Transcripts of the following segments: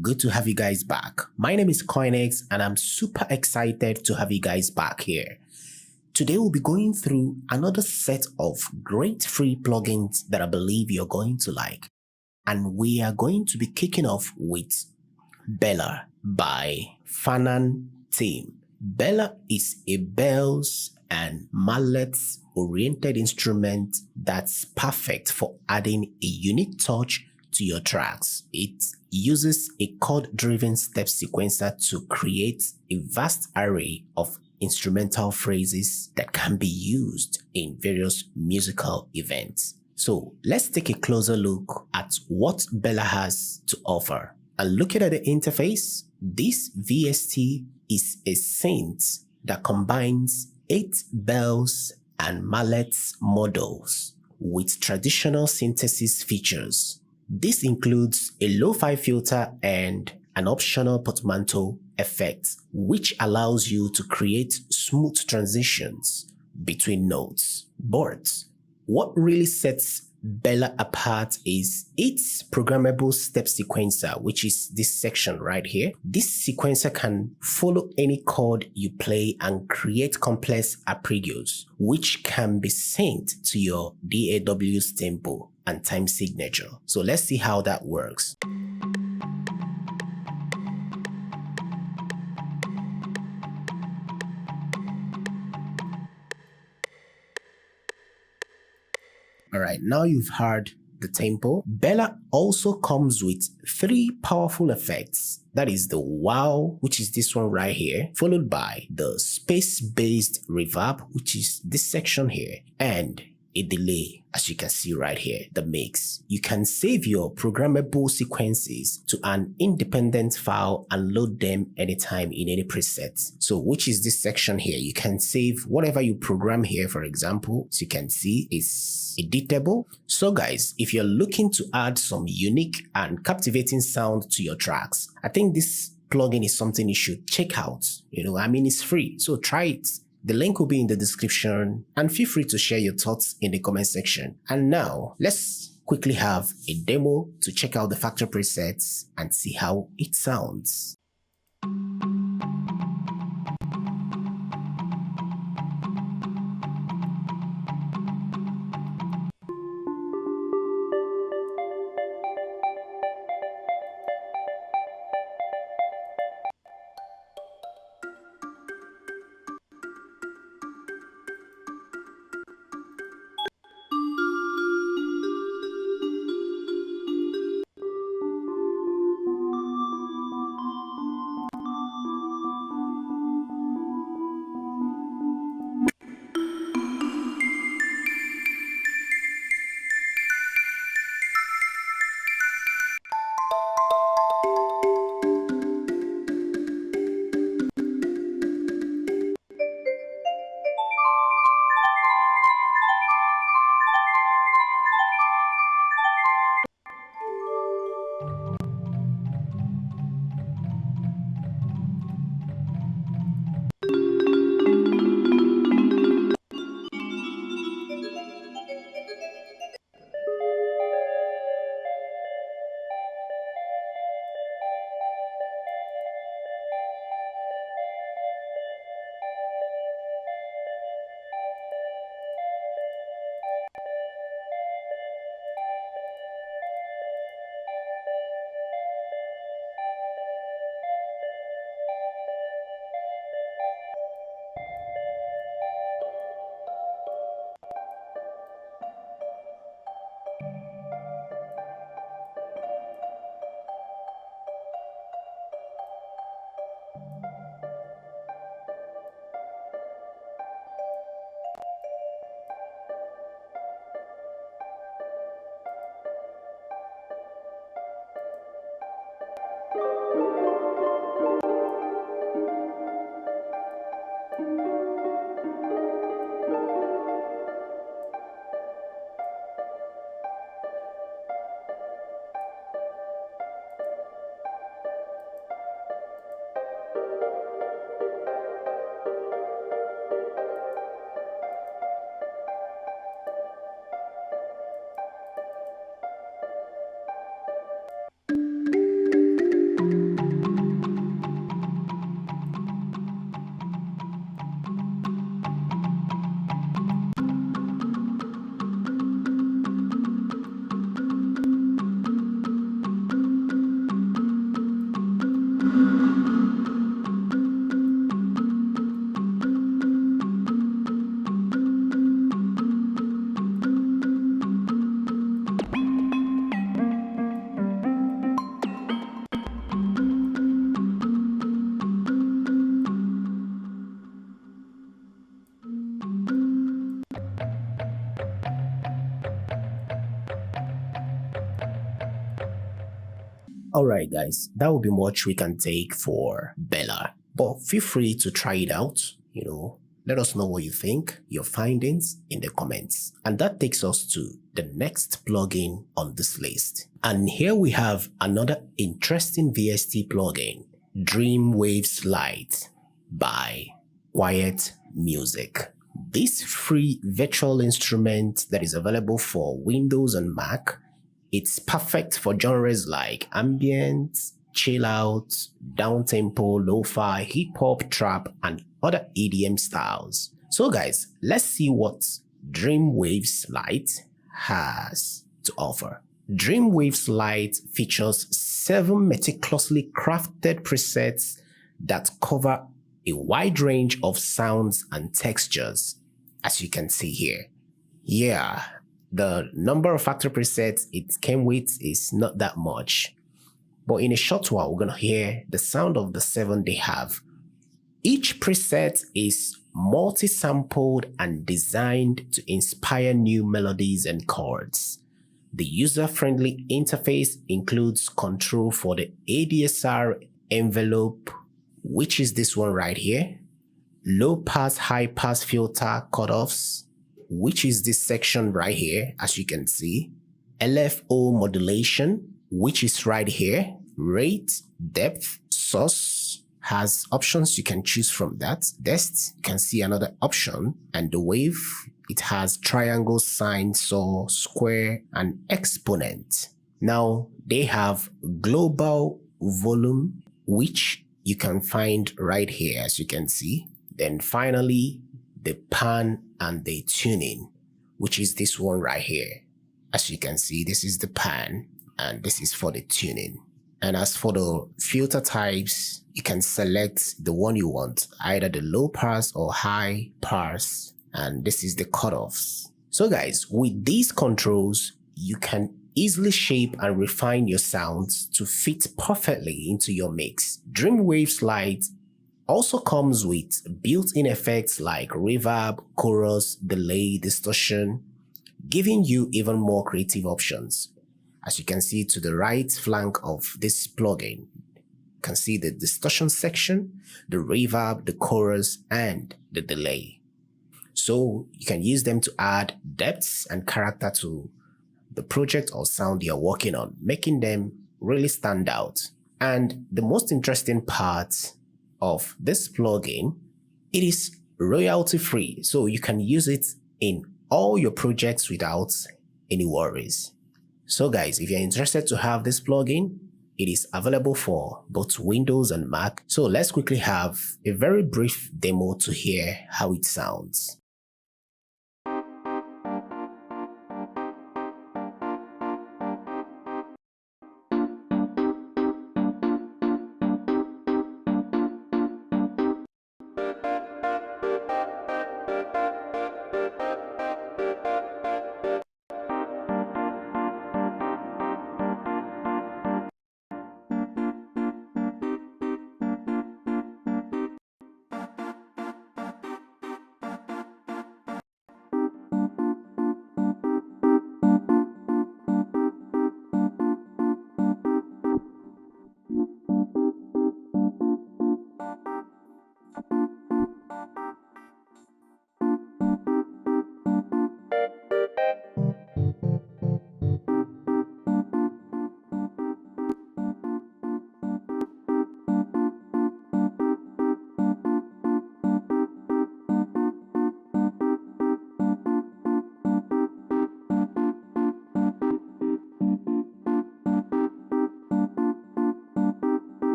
Good to have you guys back. My name is Coinx and I'm super excited to have you guys back here. Today we'll be going through another set of great free plugins that I believe you're going to like. And we are going to be kicking off with Bella by Fanan Team. Bella is a bells and mallets oriented instrument that's perfect for adding a unique touch to your tracks. It uses a chord-driven step sequencer to create a vast array of instrumental phrases that can be used in various musical events. So let's take a closer look at what Bella has to offer. And looking at the interface, this VST is a synth that combines 8 bells and mallets models with traditional synthesis features. This includes a lo-fi filter and an optional portmanteau effect, which allows you to create smooth transitions between notes. But what really sets Bella apart is its programmable step sequencer, which is this section right here. This sequencer can follow any chord you play and create complex arpeggios, which can be synced to your DAW's tempo and time signature. So let's see how that works. Alright, now you've heard the tempo. Bella also comes with 3 powerful effects. That is the wow, which is this one right here, followed by the space-based reverb, which is this section here, and a delay, as you can see right here, the mix. You can save your programmable sequences to an independent file and load them anytime in any preset. So which is this section here. You can save whatever you program here, for example. As you can see, is editable. So guys, if you're looking to add some unique and captivating sound to your tracks, I think this plugin is something you should check out. It's free, so try it. The link will be in the description, and feel free to share your thoughts in the comment section. And now, let's quickly have a demo to check out the factory presets and see how it sounds. Alright guys, that will be much we can take for Bella. But feel free to try it out, let us know what you think, your findings in the comments. And that takes us to the next plugin on this list. And here we have another interesting VST plugin, Wave Lite by Quiet Music. This free virtual instrument that is available for Windows and Mac, it's perfect for genres like ambient, chill out, downtempo, lo-fi, hip-hop, trap, and other EDM styles. So guys, let's see what Wave Lite has to offer. Wave Lite features 7 meticulously crafted presets that cover a wide range of sounds and textures, as you can see here. Yeah, the number of factory presets it came with is not that much, but in a short while we're gonna hear the sound of the 7 they have. Each preset is multi-sampled and designed to inspire new melodies and chords. The user-friendly interface includes control for the ADSR envelope, which is this one right here, low-pass, high-pass filter cutoffs, which is this section right here, as you can see, LFO modulation, which is right here, rate, depth, source, has options you can choose from that. Depth, you can see another option, and the wave, it has triangle, sine, saw, square, and exponent. Now, they have global volume, which you can find right here, as you can see. Then finally, the pan and the tuning, which is this one right here. As you can see, this is the pan, and this is for the tuning. And as for the filter types, you can select the one you want, either the low pass or high pass, and this is the cutoffs. So guys, with these controls, you can easily shape and refine your sounds to fit perfectly into your mix. Wave Lite also comes with built-in effects like reverb, chorus, delay, distortion, giving you even more creative options. As you can see to the right flank of this plugin, you can see the distortion section, the reverb, the chorus, and the delay. So you can use them to add depth and character to the project or sound you're working on, making them really stand out. And the most interesting part of this plugin, it is royalty free, so you can use it in all your projects without any worries. So guys, if you're interested to have this plugin, it is available for both Windows and Mac. So let's quickly have a very brief demo to hear how it sounds.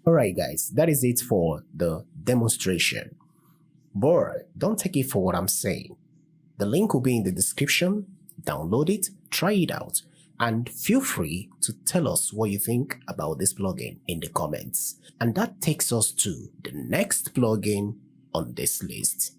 Alright guys, that is it for the demonstration. But don't take it for what I'm saying. The link will be in the description. Download it, try it out, and feel free to tell us what you think about this plugin in the comments. And that takes us to the next plugin on this list.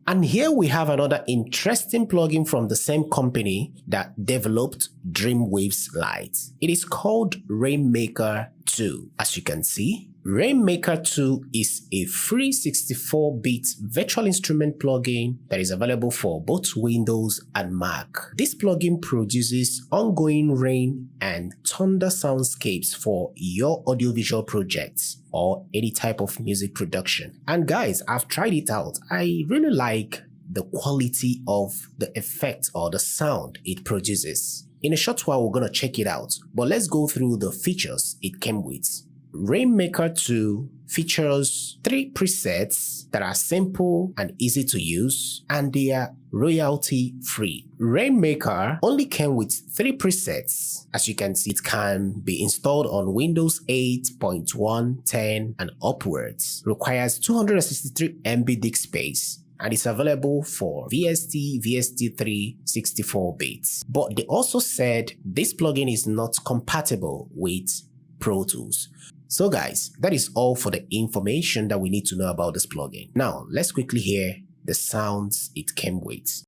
And here we have another interesting plugin from the same company that developed Wave Lite. It is called Rainmaker 2. As you can see, Rainmaker 2 is a free 64-bit virtual instrument plugin that is available for both Windows and Mac. This plugin produces ongoing rain and thunder soundscapes for your audiovisual projects or any type of music production. And guys, I've tried it out. I really like the quality of the effect or the sound it produces. In a short while, we're gonna check it out, but let's go through the features it came with. Rainmaker 2 features 3 presets that are simple and easy to use, and they are royalty free. Rainmaker only came with 3 presets. As you can see, it can be installed on Windows 8.1, 10 and upwards. Requires 263 MB disk space, and it's available for VST, VST3, 64 bits. But they also said this plugin is not compatible with Pro Tools. So guys, that is all for the information that we need to know about this plugin. Now, let's quickly hear the sounds it came with.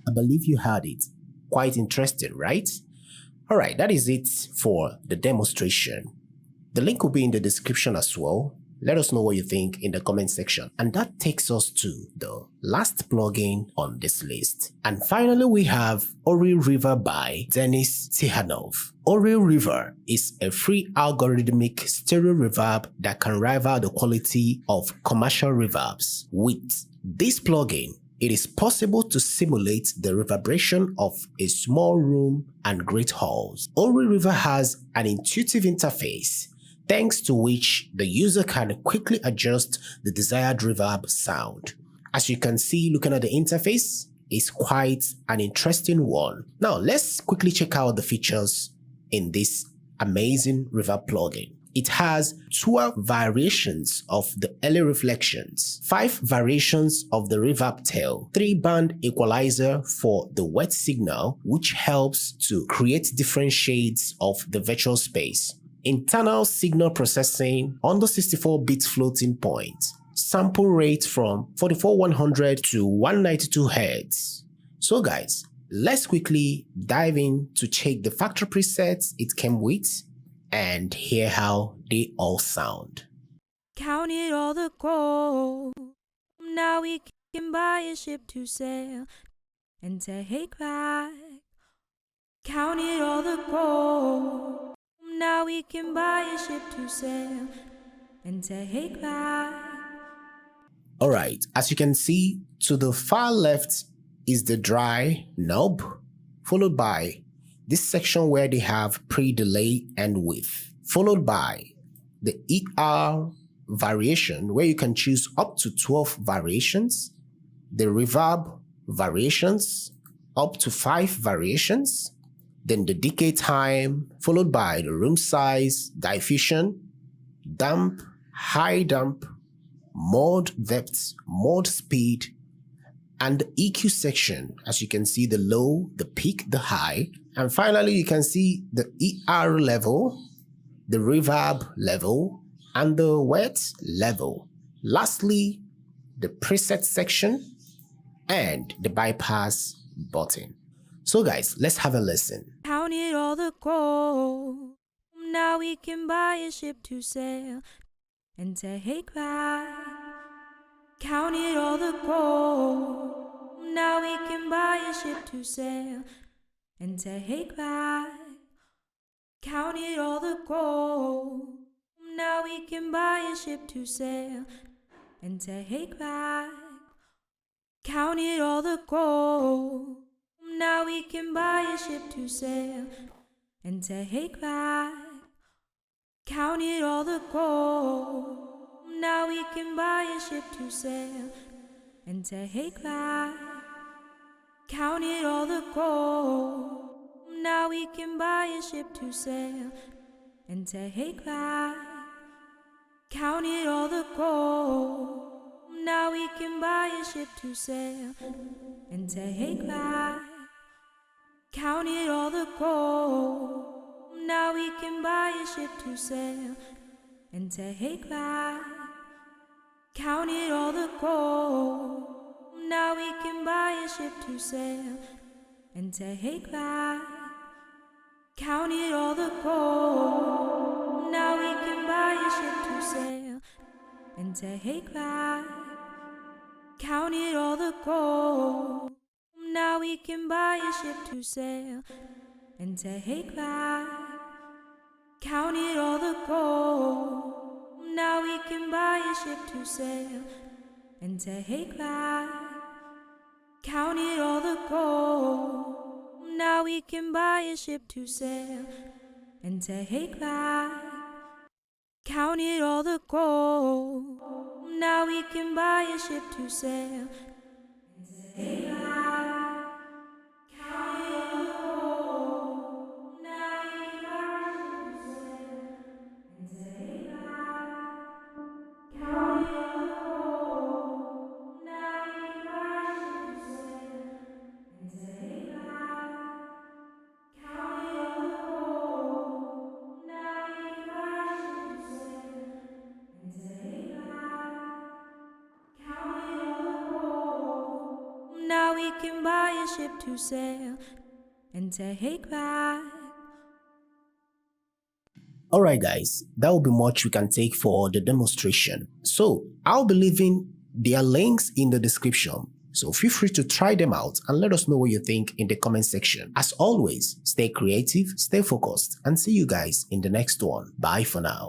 I believe you heard it. Quite interesting, right? Alright, that is it for the demonstration. The link will be in the description as well. Let us know what you think in the comment section. And that takes us to the last plugin on this list. And finally, we have Oril River by Denis Tihanov. Oril River is a free algorithmic stereo reverb that can rival the quality of commercial reverbs. With this plugin, it is possible to simulate the reverberation of a small room and great halls. Oril River has an intuitive interface, thanks to which the user can quickly adjust the desired reverb sound. As you can see, looking at the interface, it's quite an interesting one. Now let's quickly check out the features in this amazing reverb plugin. It has 12 variations of the early reflections, 5 variations of the reverb tail, 3-band equalizer for the wet signal, which helps to create different shades of the virtual space, internal signal processing on the 64-bit floating point, sample rate from 44100 to 192 Hz. So guys, let's quickly dive in to check the factory presets it came with and hear how they all sound. Counted all the gold, now we can buy a ship to sail and take back. Counted all the gold, now we can buy a ship to sail and take back. Alright, as you can see, to the far left is the dry knob, followed by this section where they have pre-delay and width, followed by the ER variation where you can choose up to 12 variations, the reverb variations, up to 5 variations, then the decay time, followed by the room size, diffusion, damp, high damp, mode depth, mode speed, and the EQ section. As you can see, the low, the peak, the high, and finally you can see the ER level, the reverb level, and the wet level. Lastly, the preset section and the bypass button. So guys, let's have a listen. Counted all the gold. Now we can buy a ship to sail and take back. Counted all the gold. Now we can buy a ship to sail and take back. Counted all the gold. Now we can buy a ship to sail and take back. Counted all the gold. Now we can buy a ship to sail and take back. Counted all the gold. Now we can buy a ship to sail and take back. Counted all the gold. Now we can buy a ship to sail and take back. Counted all the gold. Now we can buy a ship to sail and take back. Counted all the gold. Now we can buy a ship to sail and take back. Counted all the gold. Now we can buy a ship to sail and take back. Counted all the gold. Now we can buy a ship to sail and take back. Counted all the gold. Now we can buy a ship to sail and take back. Counted all the gold. Now we can buy a ship to sail and take back. Counted all the gold. Now we can buy a ship to sail and take back. Counted all the gold. Now we can buy a ship to sail and take back. Now we can buy a ship to sail and take back. Alright guys, that will be much we can take for the demonstration. So I'll be leaving their links in the description. So feel free to try them out and let us know what you think in the comment section. As always, stay creative, stay focused, and see you guys in the next one. Bye for now.